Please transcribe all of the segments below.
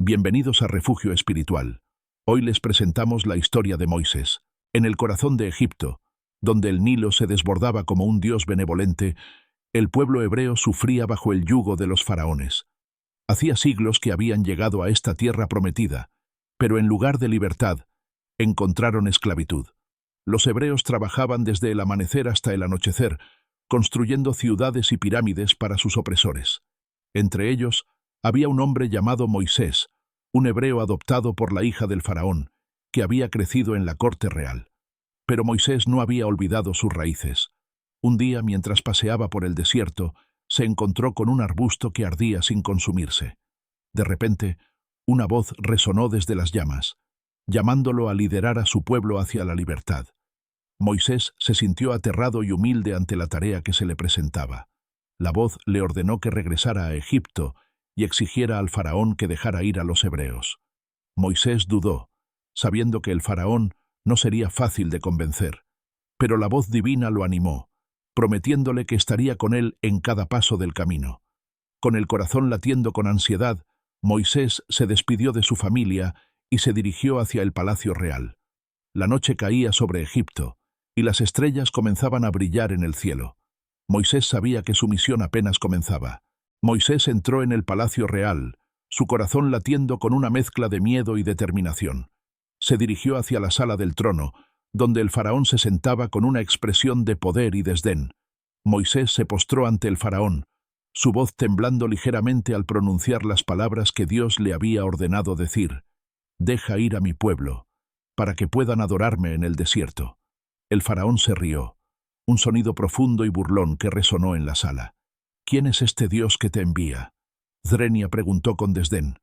Bienvenidos a Refugio Espiritual. Hoy les presentamos la historia de Moisés. En el corazón de Egipto, donde el Nilo se desbordaba como un Dios benevolente, el pueblo hebreo sufría bajo el yugo de los faraones. Hacía siglos que habían llegado a esta tierra prometida, pero en lugar de libertad, encontraron esclavitud. Los hebreos trabajaban desde el amanecer hasta el anochecer, construyendo ciudades y pirámides para sus opresores. Entre ellos, había un hombre llamado Moisés, un hebreo adoptado por la hija del faraón, que había crecido en la corte real. Pero Moisés no había olvidado sus raíces. Un día, mientras paseaba por el desierto, se encontró con un arbusto que ardía sin consumirse. De repente, una voz resonó desde las llamas, llamándolo a liderar a su pueblo hacia la libertad. Moisés se sintió aterrado y humilde ante la tarea que se le presentaba. La voz le ordenó que regresara a Egipto y exigiera al faraón que dejara ir a los hebreos. Moisés dudó, sabiendo que el faraón no sería fácil de convencer, pero la voz divina lo animó, prometiéndole que estaría con él en cada paso del camino. Con el corazón latiendo con ansiedad, Moisés se despidió de su familia y se dirigió hacia el palacio real. La noche caía sobre Egipto, y las estrellas comenzaban a brillar en el cielo. Moisés sabía que su misión apenas comenzaba. Moisés entró en el palacio real, su corazón latiendo con una mezcla de miedo y determinación. Se dirigió hacia la sala del trono, donde el faraón se sentaba con una expresión de poder y desdén. Moisés se postró ante el faraón, su voz temblando ligeramente al pronunciar las palabras que Dios le había ordenado decir: «Deja ir a mi pueblo, para que puedan adorarme en el desierto». El faraón se rió, un sonido profundo y burlón que resonó en la sala. «¿Quién es este Dios que te envía?», Zrenia preguntó con desdén.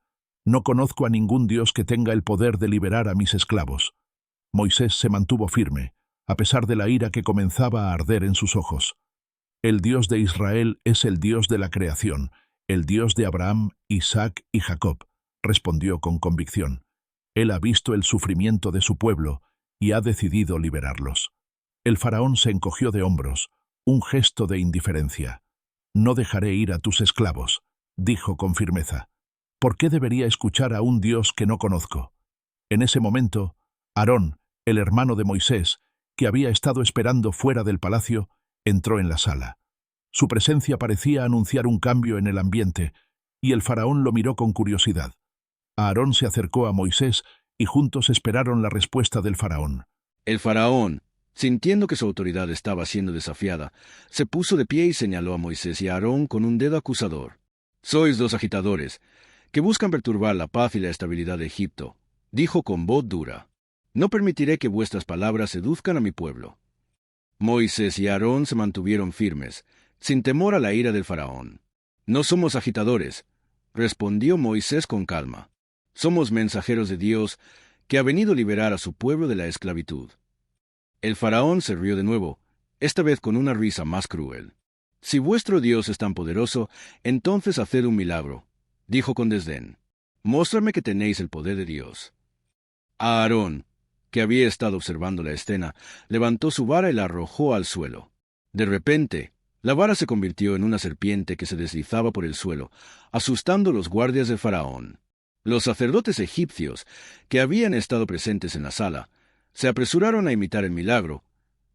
«No conozco a ningún Dios que tenga el poder de liberar a mis esclavos». Moisés se mantuvo firme, a pesar de la ira que comenzaba a arder en sus ojos. «El Dios de Israel es el Dios de la creación, el Dios de Abraham, Isaac y Jacob», respondió con convicción. «Él ha visto el sufrimiento de su pueblo y ha decidido liberarlos». El faraón se encogió de hombros, un gesto de indiferencia. «No dejaré ir a tus esclavos», dijo con firmeza. «¿Por qué debería escuchar a un Dios que no conozco?». En ese momento, Aarón, el hermano de Moisés, que había estado esperando fuera del palacio, entró en la sala. Su presencia parecía anunciar un cambio en el ambiente, y el faraón lo miró con curiosidad. Aarón se acercó a Moisés y juntos esperaron la respuesta del faraón. El faraón, sintiendo que su autoridad estaba siendo desafiada, se puso de pie y señaló a Moisés y a Aarón con un dedo acusador. «Sois dos agitadores, que buscan perturbar la paz y la estabilidad de Egipto», dijo con voz dura. «No permitiré que vuestras palabras seduzcan a mi pueblo». Moisés y Aarón se mantuvieron firmes, sin temor a la ira del faraón. «No somos agitadores», respondió Moisés con calma. «Somos mensajeros de Dios, que ha venido a liberar a su pueblo de la esclavitud». El faraón se rió de nuevo, esta vez con una risa más cruel. «Si vuestro Dios es tan poderoso, entonces haced un milagro», dijo con desdén. «Móstrame que tenéis el poder de Dios». Aarón, que había estado observando la escena, levantó su vara y la arrojó al suelo. De repente, la vara se convirtió en una serpiente que se deslizaba por el suelo, asustando a los guardias del faraón. Los sacerdotes egipcios, que habían estado presentes en la sala, se apresuraron a imitar el milagro,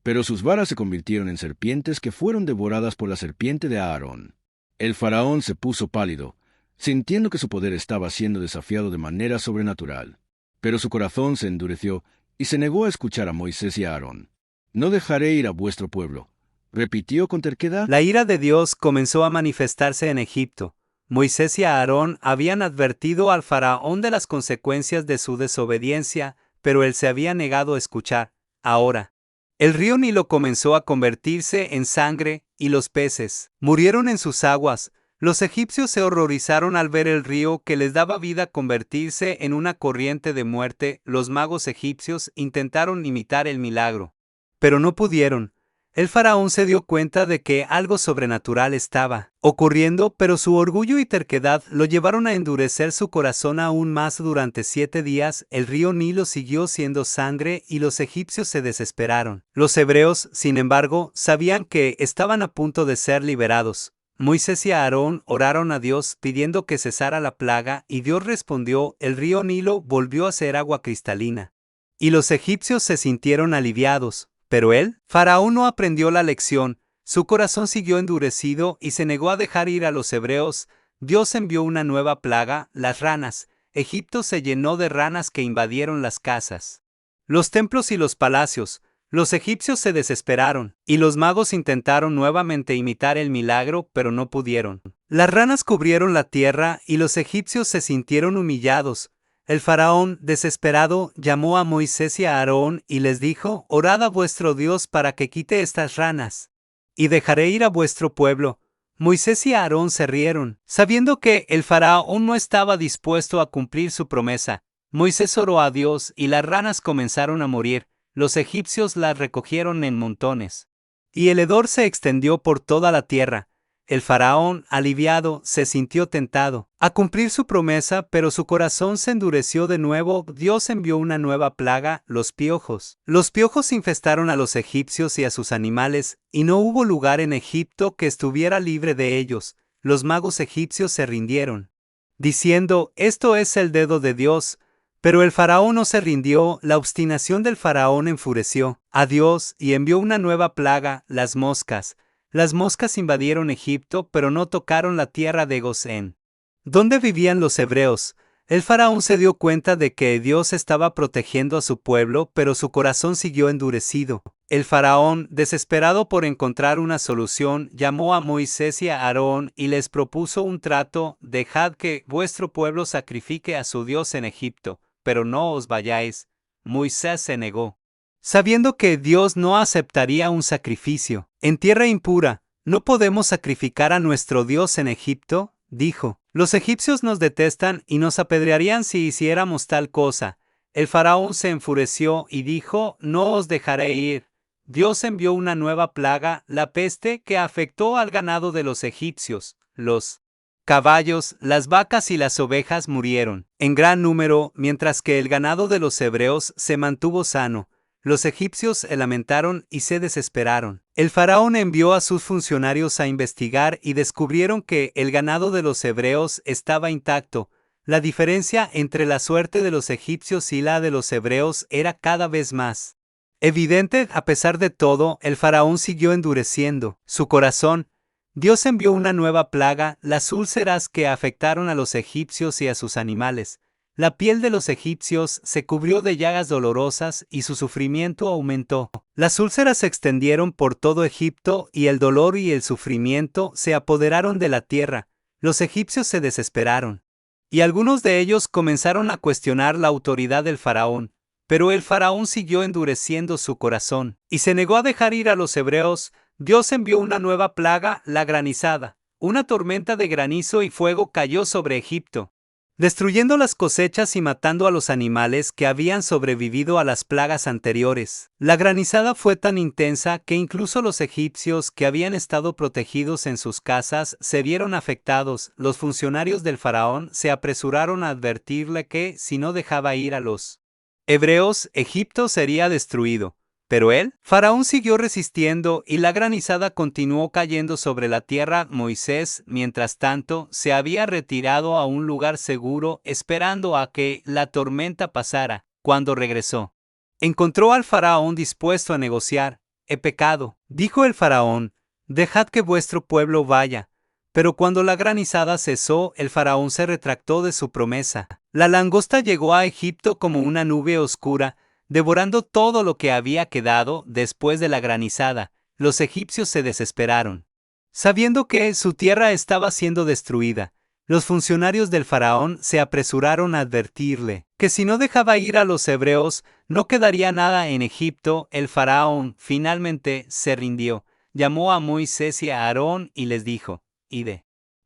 pero sus varas se convirtieron en serpientes que fueron devoradas por la serpiente de Aarón. El faraón se puso pálido, sintiendo que su poder estaba siendo desafiado de manera sobrenatural. Pero su corazón se endureció y se negó a escuchar a Moisés y a Aarón. «No dejaré ir a vuestro pueblo», repitió con terquedad. La ira de Dios comenzó a manifestarse en Egipto. Moisés y Aarón habían advertido al faraón de las consecuencias de su desobediencia, pero él se había negado a escuchar. Ahora, el río Nilo comenzó a convertirse en sangre y los peces murieron en sus aguas. Los egipcios se horrorizaron al ver el río que les daba vida convertirse en una corriente de muerte. Los magos egipcios intentaron imitar el milagro, pero no pudieron. El faraón se dio cuenta de que algo sobrenatural estaba ocurriendo, pero su orgullo y terquedad lo llevaron a endurecer su corazón aún más. Durante 7 días, el río Nilo siguió siendo sangre y los egipcios se desesperaron. Los hebreos, sin embargo, sabían que estaban a punto de ser liberados. Moisés y Aarón oraron a Dios pidiendo que cesara la plaga, y Dios respondió, el río Nilo volvió a ser agua cristalina. Y los egipcios se sintieron aliviados, pero Faraón no aprendió la lección, su corazón siguió endurecido y se negó a dejar ir a los hebreos. Dios envió una nueva plaga, las ranas. Egipto se llenó de ranas que invadieron las casas, los templos y los palacios. Los egipcios se desesperaron, y los magos intentaron nuevamente imitar el milagro, pero no pudieron. Las ranas cubrieron la tierra, y los egipcios se sintieron humillados. El faraón, desesperado, llamó a Moisés y a Aarón y les dijo, orad a vuestro Dios para que quite estas ranas, y dejaré ir a vuestro pueblo. Moisés y Aarón se rieron, sabiendo que el faraón no estaba dispuesto a cumplir su promesa. Moisés oró a Dios, y las ranas comenzaron a morir. Los egipcios las recogieron en montones, y el hedor se extendió por toda la tierra. El faraón, aliviado, se sintió tentado a cumplir su promesa, pero su corazón se endureció de nuevo. Dios envió una nueva plaga, los piojos. Los piojos infestaron a los egipcios y a sus animales, y no hubo lugar en Egipto que estuviera libre de ellos. Los magos egipcios se rindieron, diciendo, esto es el dedo de Dios. Pero el faraón no se rindió, la obstinación del faraón enfureció a Dios y envió una nueva plaga, las moscas. Las moscas invadieron Egipto, pero no tocaron la tierra de Gosén, donde vivían los hebreos. El faraón se dio cuenta de que Dios estaba protegiendo a su pueblo, pero su corazón siguió endurecido. El faraón, desesperado por encontrar una solución, llamó a Moisés y a Aarón y les propuso un trato: dejad que vuestro pueblo sacrifique a su Dios en Egipto, pero no os vayáis. Moisés se negó, sabiendo que Dios no aceptaría un sacrificio en tierra impura. ¿No podemos sacrificar a nuestro Dios en Egipto?, dijo. Los egipcios nos detestan y nos apedrearían si hiciéramos tal cosa. El faraón se enfureció y dijo, no os dejaré ir. Dios envió una nueva plaga, la peste, que afectó al ganado de los egipcios. Los caballos, las vacas y las ovejas murieron en gran número, mientras que el ganado de los hebreos se mantuvo sano. Los egipcios se lamentaron y se desesperaron. El faraón envió a sus funcionarios a investigar y descubrieron que el ganado de los hebreos estaba intacto. La diferencia entre la suerte de los egipcios y la de los hebreos era cada vez más evidente. A pesar de todo, el faraón siguió endureciendo su corazón. Dios envió una nueva plaga, las úlceras, que afectaron a los egipcios y a sus animales. La piel de los egipcios se cubrió de llagas dolorosas y su sufrimiento aumentó. Las úlceras se extendieron por todo Egipto y el dolor y el sufrimiento se apoderaron de la tierra. Los egipcios se desesperaron, y algunos de ellos comenzaron a cuestionar la autoridad del faraón. Pero el faraón siguió endureciendo su corazón y se negó a dejar ir a los hebreos. Dios envió una nueva plaga, la granizada. Una tormenta de granizo y fuego cayó sobre Egipto, destruyendo las cosechas y matando a los animales que habían sobrevivido a las plagas anteriores. La granizada fue tan intensa que incluso los egipcios, que habían estado protegidos en sus casas, se vieron afectados. Los funcionarios del faraón se apresuraron a advertirle que, si no dejaba ir a los hebreos, Egipto sería destruido. Pero faraón siguió resistiendo y la granizada continuó cayendo sobre la tierra. Moisés, mientras tanto, se había retirado a un lugar seguro esperando a que la tormenta pasara. Cuando regresó, encontró al faraón dispuesto a negociar. He pecado, dijo el faraón, dejad que vuestro pueblo vaya. Pero cuando la granizada cesó, el faraón se retractó de su promesa. La langosta llegó a Egipto como una nube oscura, devorando todo lo que había quedado después de la granizada. Los egipcios se desesperaron, sabiendo que su tierra estaba siendo destruida. Los funcionarios del faraón se apresuraron a advertirle que si no dejaba ir a los hebreos, no quedaría nada en Egipto. El faraón finalmente se rindió. Llamó a Moisés y a Aarón y les dijo, id,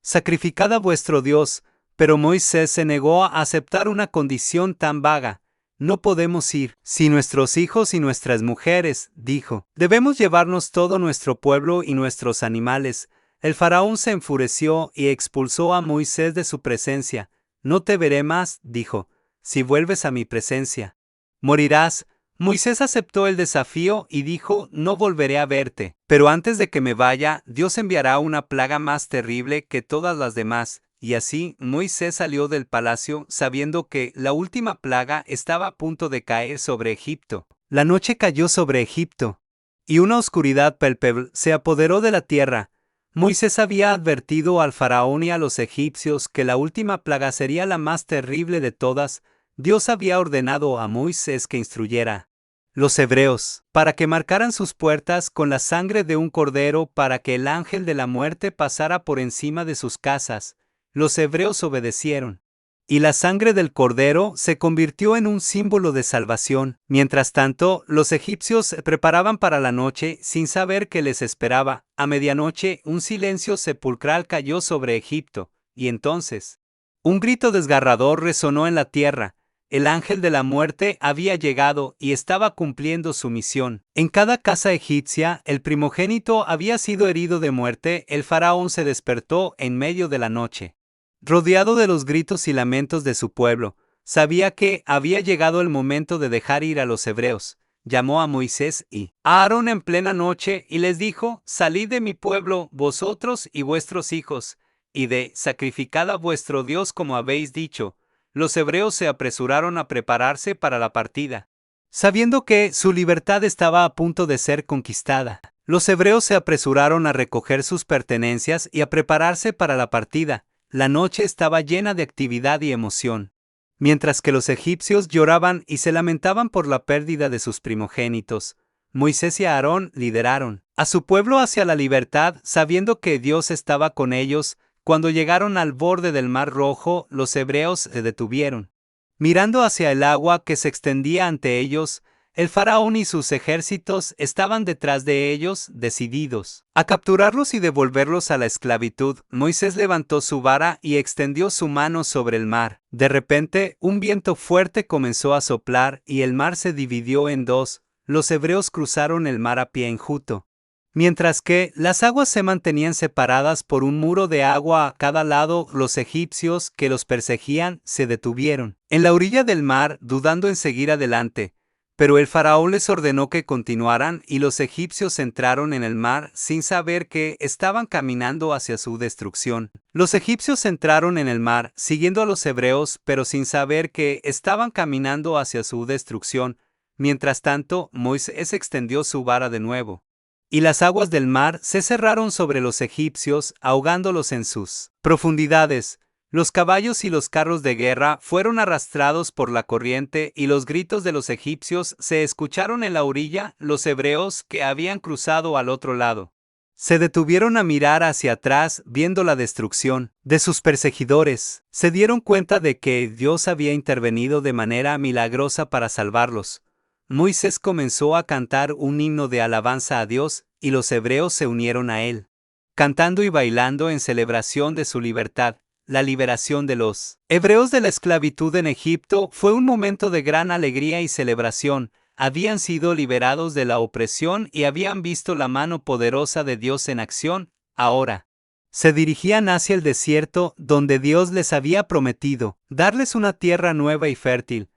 sacrificad a vuestro Dios. Pero Moisés se negó a aceptar una condición tan vaga. No podemos ir sin nuestros hijos y nuestras mujeres, dijo. Debemos llevarnos todo nuestro pueblo y nuestros animales. El faraón se enfureció y expulsó a Moisés de su presencia. No te veré más, dijo. Si vuelves a mi presencia, morirás. Moisés aceptó el desafío y dijo: no volveré a verte. Pero antes de que me vaya, Dios enviará una plaga más terrible que todas las demás. Y así Moisés salió del palacio sabiendo que la última plaga estaba a punto de caer sobre Egipto. La noche cayó sobre Egipto, y una oscuridad palpable se apoderó de la tierra. Moisés había advertido al faraón y a los egipcios que la última plaga sería la más terrible de todas. Dios había ordenado a Moisés que instruyera los hebreos para que marcaran sus puertas con la sangre de un cordero para que el ángel de la muerte pasara por encima de sus casas. Los hebreos obedecieron, y la sangre del cordero se convirtió en un símbolo de salvación. Mientras tanto, los egipcios se preparaban para la noche sin saber qué les esperaba. A medianoche, un silencio sepulcral cayó sobre Egipto, y entonces un grito desgarrador resonó en la tierra. El ángel de la muerte había llegado y estaba cumpliendo su misión. En cada casa egipcia, el primogénito había sido herido de muerte. El faraón se despertó en medio de la noche, rodeado de los gritos y lamentos de su pueblo. Sabía que había llegado el momento de dejar ir a los hebreos. Llamó a Moisés y a Aarón en plena noche y les dijo: salid de mi pueblo, vosotros y vuestros hijos, y sacrificad a vuestro Dios como habéis dicho. Los hebreos se apresuraron a prepararse para la partida, sabiendo que su libertad estaba a punto de ser conquistada. Los hebreos se apresuraron a recoger sus pertenencias y a prepararse para la partida. La noche estaba llena de actividad y emoción. Mientras que los egipcios lloraban y se lamentaban por la pérdida de sus primogénitos, Moisés y Aarón lideraron a su pueblo hacia la libertad, sabiendo que Dios estaba con ellos. Cuando llegaron al borde del Mar Rojo, los hebreos se detuvieron, mirando hacia el agua que se extendía ante ellos. El faraón y sus ejércitos estaban detrás de ellos, decididos a capturarlos y devolverlos a la esclavitud. Moisés levantó su vara y extendió su mano sobre el mar. De repente, un viento fuerte comenzó a soplar y el mar se dividió en dos. Los hebreos cruzaron el mar a pie enjuto, mientras que las aguas se mantenían separadas por un muro de agua a cada lado. Los egipcios que los perseguían se detuvieron en la orilla del mar, dudando en seguir adelante. Pero el faraón les ordenó que continuaran y los egipcios entraron en el mar sin saber que estaban caminando hacia su destrucción. Los egipcios entraron en el mar siguiendo a los hebreos, pero sin saber que estaban caminando hacia su destrucción. Mientras tanto, Moisés extendió su vara de nuevo, y las aguas del mar se cerraron sobre los egipcios, ahogándolos en sus profundidades. Los caballos y los carros de guerra fueron arrastrados por la corriente y los gritos de los egipcios se escucharon en la orilla. Los hebreos que habían cruzado al otro lado se detuvieron a mirar hacia atrás, viendo la destrucción de sus perseguidores. Se dieron cuenta de que Dios había intervenido de manera milagrosa para salvarlos. Moisés comenzó a cantar un himno de alabanza a Dios y los hebreos se unieron a él, cantando y bailando en celebración de su libertad. La liberación de los hebreos de la esclavitud en Egipto fue un momento de gran alegría y celebración. Habían sido liberados de la opresión y habían visto la mano poderosa de Dios en acción. Ahora se dirigían hacia el desierto, donde Dios les había prometido darles una tierra nueva y fértil.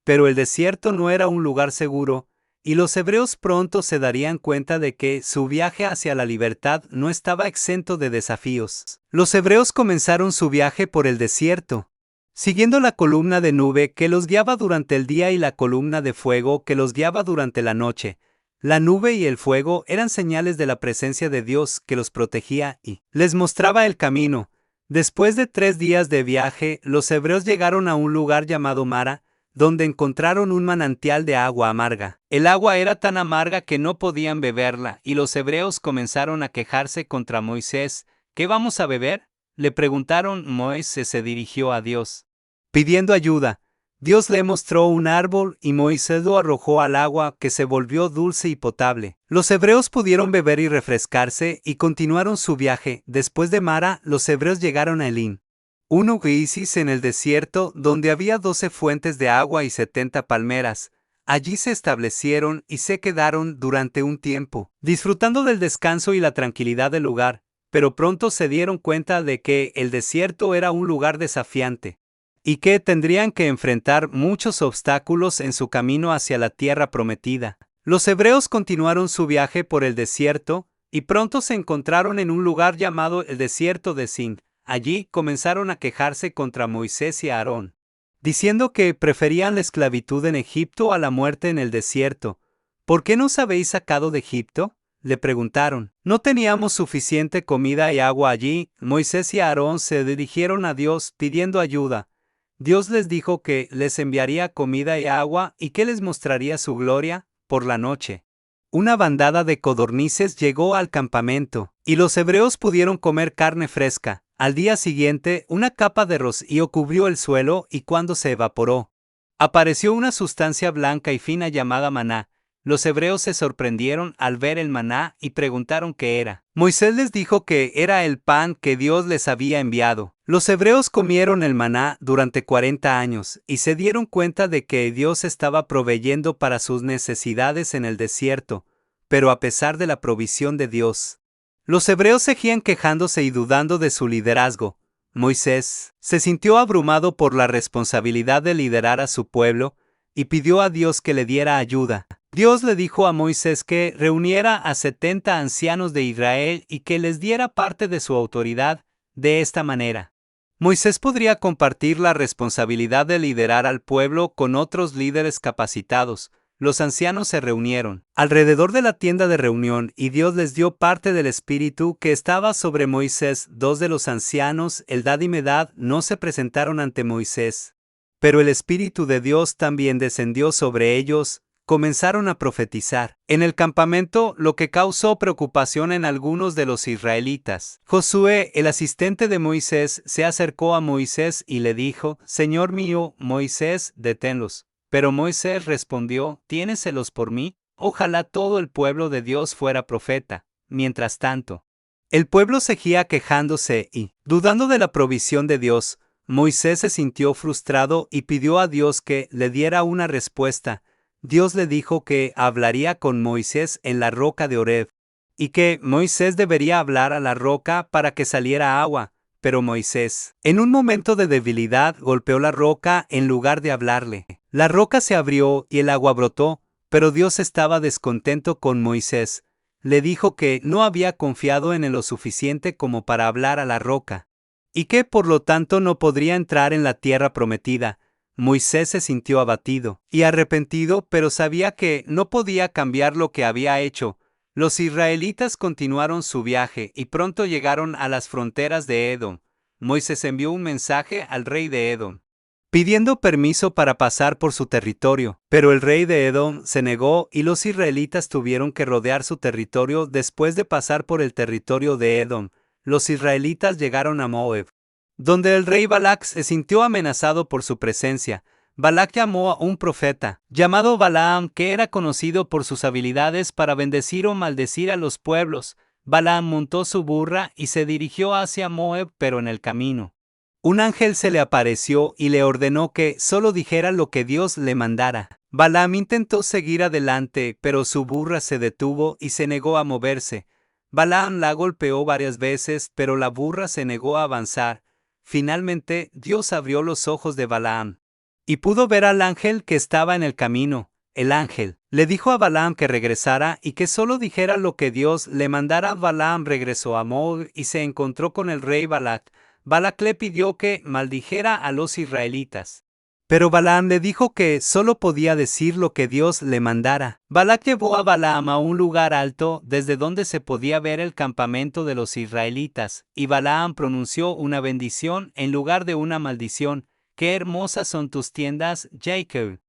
Pero el desierto no era un lugar seguro, y los hebreos pronto se darían cuenta de que su viaje hacia la libertad no estaba exento de desafíos. Los hebreos comenzaron su viaje por el desierto, siguiendo la columna de nube que los guiaba durante el día y la columna de fuego que los guiaba durante la noche. La nube y el fuego eran señales de la presencia de Dios que los protegía y les mostraba el camino. Después de 3 días de viaje, los hebreos llegaron a un lugar llamado Mara, donde encontraron un manantial de agua amarga. El agua era tan amarga que no podían beberla, y los hebreos comenzaron a quejarse contra Moisés. ¿Qué vamos a beber?, le preguntaron. Moisés se dirigió a Dios, pidiendo ayuda. Dios le mostró un árbol y Moisés lo arrojó al agua, que se volvió dulce y potable. Los hebreos pudieron beber y refrescarse y continuaron su viaje. Después de Mara, los hebreos llegaron a Elim, un oasis en el desierto donde había 12 fuentes de agua y 70 palmeras. Allí se establecieron y se quedaron durante un tiempo, disfrutando del descanso y la tranquilidad del lugar, pero pronto se dieron cuenta de que el desierto era un lugar desafiante. y que tendrían que enfrentar muchos obstáculos en su camino hacia la tierra prometida. Los hebreos continuaron su viaje por el desierto, y pronto se encontraron en un lugar llamado el desierto de Sin. Allí comenzaron a quejarse contra Moisés y Aarón, diciendo que preferían la esclavitud en Egipto a la muerte en el desierto. ¿Por qué nos habéis sacado de Egipto?, le preguntaron. ¿No teníamos suficiente comida y agua allí? Moisés y Aarón se dirigieron a Dios pidiendo ayuda. Dios les dijo que les enviaría comida y agua y que les mostraría su gloria por la noche. Una bandada de codornices llegó al campamento, y los hebreos pudieron comer carne fresca. Al día siguiente, una capa de rocío cubrió el suelo y cuando se evaporó, apareció una sustancia blanca y fina llamada maná. Los hebreos se sorprendieron al ver el maná y preguntaron qué era. Moisés les dijo que era el pan que Dios les había enviado. Los hebreos comieron el maná durante 40 años y se dieron cuenta de que Dios estaba proveyendo para sus necesidades en el desierto, pero a pesar de la provisión de Dios, los hebreos seguían quejándose y dudando de su liderazgo. Moisés se sintió abrumado por la responsabilidad de liderar a su pueblo y pidió a Dios que le diera ayuda. Dios le dijo a Moisés que reuniera a 70 ancianos de Israel y que les diera parte de su autoridad de esta manera. Moisés podría compartir la responsabilidad de liderar al pueblo con otros líderes capacitados. Los ancianos se reunieron alrededor de la tienda de reunión y Dios les dio parte del espíritu que estaba sobre Moisés. Dos de los ancianos, Eldad y Medad, no se presentaron ante Moisés, pero el espíritu de Dios también descendió sobre ellos. Comenzaron a profetizar en el campamento, lo que causó preocupación en algunos de los israelitas. Josué, el asistente de Moisés, se acercó a Moisés y le dijo: «Señor mío, Moisés, deténlos». Pero Moisés respondió: «¿Tienes celos por mí? Ojalá todo el pueblo de Dios fuera profeta». Mientras tanto, el pueblo seguía quejándose y, dudando de la provisión de Dios, Moisés se sintió frustrado y pidió a Dios que le diera una respuesta. Dios le dijo que hablaría con Moisés en la roca de Horeb, y que Moisés debería hablar a la roca para que saliera agua. Pero Moisés, en un momento de debilidad, golpeó la roca en lugar de hablarle. La roca se abrió y el agua brotó, pero Dios estaba descontento con Moisés. Le dijo que no había confiado en él lo suficiente como para hablar a la roca, y que por lo tanto no podría entrar en la tierra prometida. Moisés se sintió abatido y arrepentido, pero sabía que no podía cambiar lo que había hecho. Los israelitas continuaron su viaje y pronto llegaron a las fronteras de Edom. Moisés envió un mensaje al rey de Edom, pidiendo permiso para pasar por su territorio, pero el rey de Edom se negó y los israelitas tuvieron que rodear su territorio. Después de pasar por el territorio de Edom, los israelitas llegaron a Moab, donde el rey Balac se sintió amenazado por su presencia. Balac llamó a un profeta, llamado Balaam, que era conocido por sus habilidades para bendecir o maldecir a los pueblos. Balaam montó su burra y se dirigió hacia Moab, pero en el camino, un ángel se le apareció y le ordenó que solo dijera lo que Dios le mandara. Balaam intentó seguir adelante, pero su burra se detuvo y se negó a moverse. Balaam la golpeó varias veces, pero la burra se negó a avanzar. Finalmente, Dios abrió los ojos de Balaam y pudo ver al ángel que estaba en el camino. El ángel le dijo a Balaam que regresara y que solo dijera lo que Dios le mandara. Balaam regresó a Moab y se encontró con el rey Balac. Balac le pidió que maldijera a los israelitas, pero Balaam le dijo que solo podía decir lo que Dios le mandara. Balac llevó a Balaam a un lugar alto desde donde se podía ver el campamento de los israelitas, y Balaam pronunció una bendición en lugar de una maldición. «Qué hermosas son tus tiendas, Jacob»,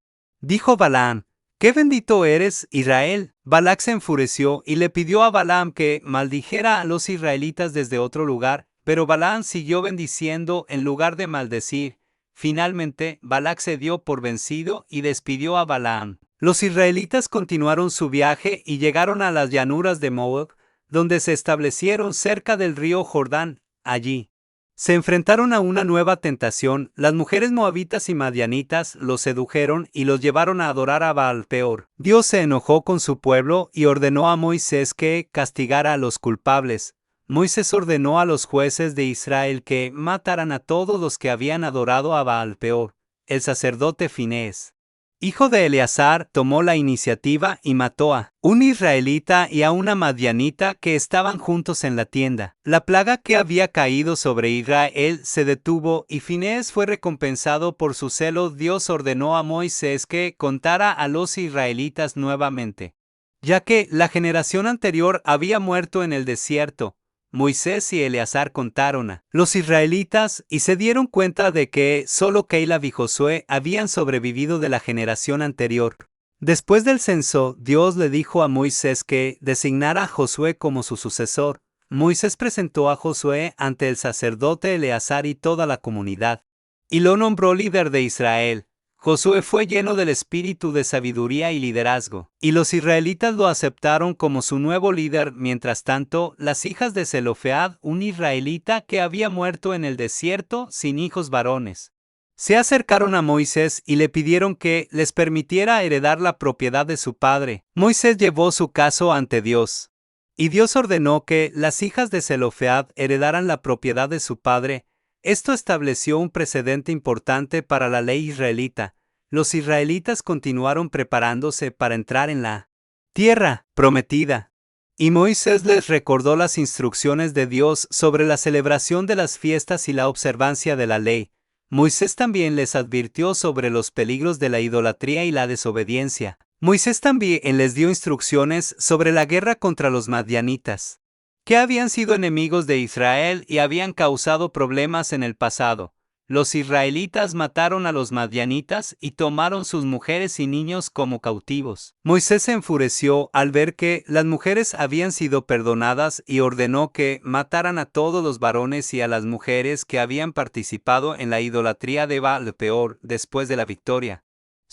dijo Balaam. «Qué bendito eres, Israel». Balac se enfureció y le pidió a Balaam que maldijera a los israelitas desde otro lugar, pero Balaam siguió bendiciendo en lugar de maldecir. Finalmente, Balac se dio por vencido y despidió a Balaam. Los israelitas continuaron su viaje y llegaron a las llanuras de Moab, donde se establecieron cerca del río Jordán. Allí se enfrentaron a una nueva tentación. Las mujeres moabitas y madianitas los sedujeron y los llevaron a adorar a Baal-peor. Dios se enojó con su pueblo y ordenó a Moisés que castigara a los culpables. Moisés ordenó a los jueces de Israel que mataran a todos los que habían adorado a Baal-peor. El sacerdote Finehés, hijo de Eleazar, tomó la iniciativa y mató a un israelita y a una madianita que estaban juntos en la tienda. La plaga que había caído sobre Israel se detuvo y Finehés fue recompensado por su celo. Dios ordenó a Moisés que contara a los israelitas nuevamente, ya que la generación anterior había muerto en el desierto. Moisés y Eleazar contaron a los israelitas y se dieron cuenta de que solo Caleb y Josué habían sobrevivido de la generación anterior. Después del censo, Dios le dijo a Moisés que designara a Josué como su sucesor. Moisés presentó a Josué ante el sacerdote Eleazar y toda la comunidad, y lo nombró líder de Israel. Josué fue lleno del espíritu de sabiduría y liderazgo, y los israelitas lo aceptaron como su nuevo líder. Mientras tanto, las hijas de Zelofead, un israelita que había muerto en el desierto sin hijos varones, se acercaron a Moisés y le pidieron que les permitiera heredar la propiedad de su padre. Moisés llevó su caso ante Dios, y Dios ordenó que las hijas de Zelofead heredaran la propiedad de su padre. Esto estableció un precedente importante para la ley israelita. Los israelitas continuaron preparándose para entrar en la tierra prometida, y Moisés les recordó las instrucciones de Dios sobre la celebración de las fiestas y la observancia de la ley. Moisés también les advirtió sobre los peligros de la idolatría y la desobediencia. Moisés también les dio instrucciones sobre la guerra contra los madianitas, que habían sido enemigos de Israel y habían causado problemas en el pasado. Los israelitas mataron a los madianitas y tomaron sus mujeres y niños como cautivos. Moisés se enfureció al ver que las mujeres habían sido perdonadas y ordenó que mataran a todos los varones y a las mujeres que habían participado en la idolatría de Baal-peor después de la victoria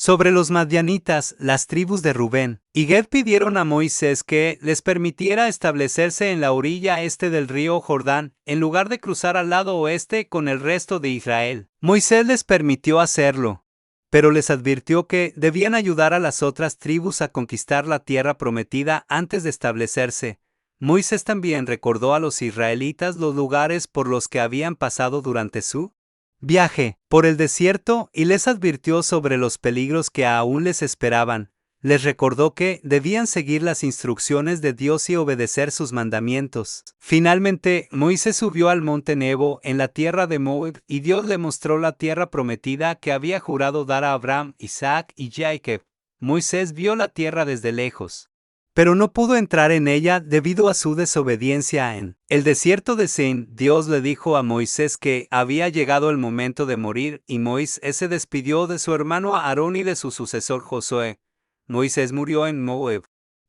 sobre los madianitas. Las tribus de Rubén y Gad pidieron a Moisés que les permitiera establecerse en la orilla este del río Jordán, en lugar de cruzar al lado oeste con el resto de Israel. Moisés les permitió hacerlo, pero les advirtió que debían ayudar a las otras tribus a conquistar la tierra prometida antes de establecerse. Moisés también recordó a los israelitas los lugares por los que habían pasado durante su viaje por el desierto y les advirtió sobre los peligros que aún les esperaban. Les recordó que debían seguir las instrucciones de Dios y obedecer sus mandamientos. Finalmente, Moisés subió al monte Nebo en la tierra de Moab y Dios le mostró la tierra prometida que había jurado dar a Abraham, Isaac y Jacob. Moisés vio la tierra desde lejos, pero no pudo entrar en ella debido a su desobediencia en el desierto de Sin. Dios le dijo a Moisés que había llegado el momento de morir y Moisés se despidió de su hermano Aarón y de su sucesor Josué. Moisés murió en Moab,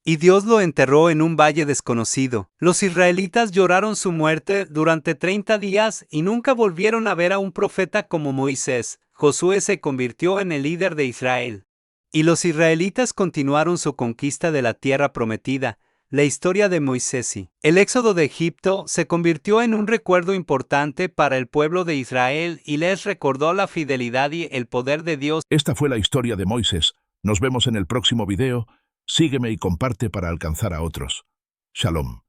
y Dios lo enterró en un valle desconocido. Los israelitas lloraron su muerte durante 30 días y nunca volvieron a ver a un profeta como Moisés. Josué se convirtió en el líder de Israel, y los israelitas continuaron su conquista de la tierra prometida. La historia de Moisés y el éxodo de Egipto se convirtió en un recuerdo importante para el pueblo de Israel y les recordó la fidelidad y el poder de Dios. Esta fue la historia de Moisés. Nos vemos en el próximo video. Sígueme y comparte para alcanzar a otros. Shalom.